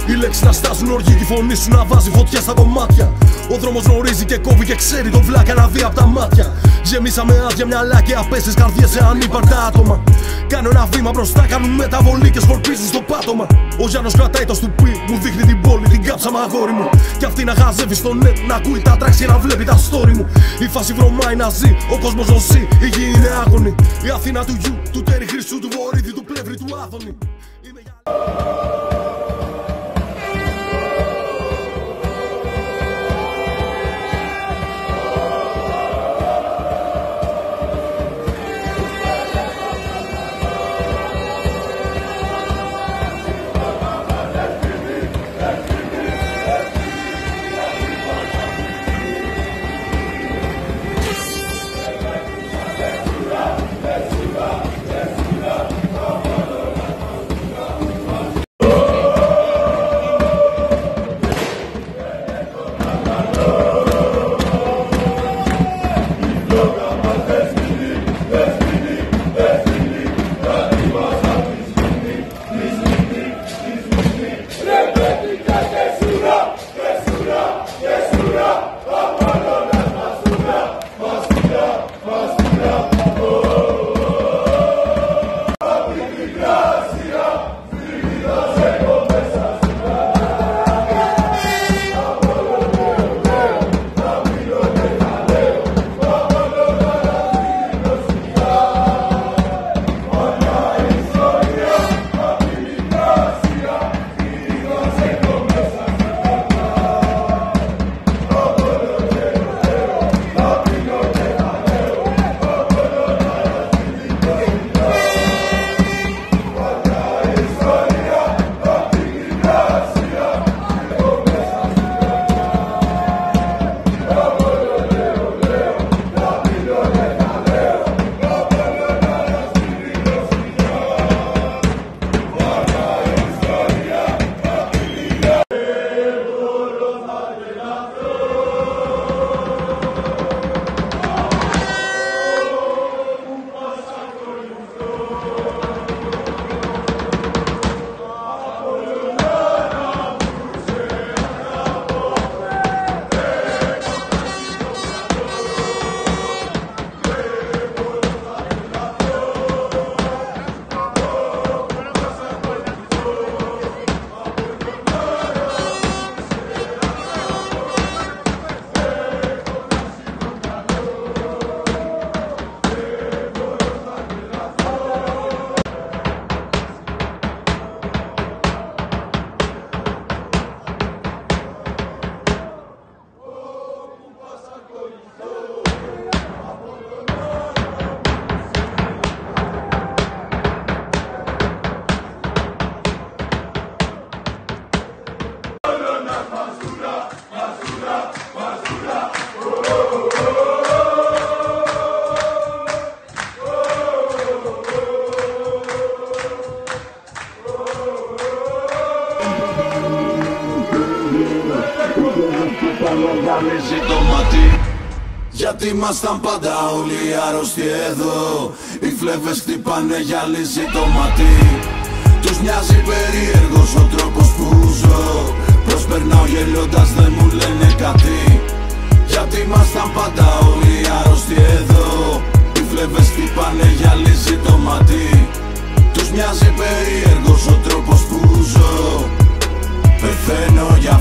Οι λέξεις να στάζουν οργή και η φωνή σου να βάζει φωτιά στα κομμάτια. Ο δρόμος γνωρίζει και κόβει και ξέρει τον βλάκα να δει απ' τα μάτια. Γεμίσαμε άδεια μυαλά και απέστες καρδιές σε ανύπαρκτα άτομα. Κάνω ένα βήμα μπροστά, κάνουν μεταβολή και σκορπίζουν στο πάτωμα. Ο Γιάννος κρατάει το στουπί, μου δείχνει την πόλη, την κάψαμε αγόρι μου. Κι αυτή να χαζεύει στο net, να ακούει τα tracks και να βλέπει τα story μου. Η φάση βρωμάει να ζει, ο κόσμος ζωσεί, η γη είναι άγωνη. Η Αθήνα του γιου, του Τέρι Χρυσού, του Βορύδη, του Πλεύρη, του Άδωνη. Γιατί ήμασταν πάντα όλοι άρρωστοι εδώ. Οι φλέβες χτυπάνε γυαλίζει το μάτι. Τους μοιάζει περίεργος ο τρόπος που ζω. Προσπερνάω γελώντας δεν μου λένε κάτι. Γιατί ήμασταν πάντα όλοι άρρωστοι εδώ. Οι φλέβες χτυπάνε γυαλίζει το μάτι. Τους μοιάζει περίεργος ο τρόπος που ζω. Πεθαίνω για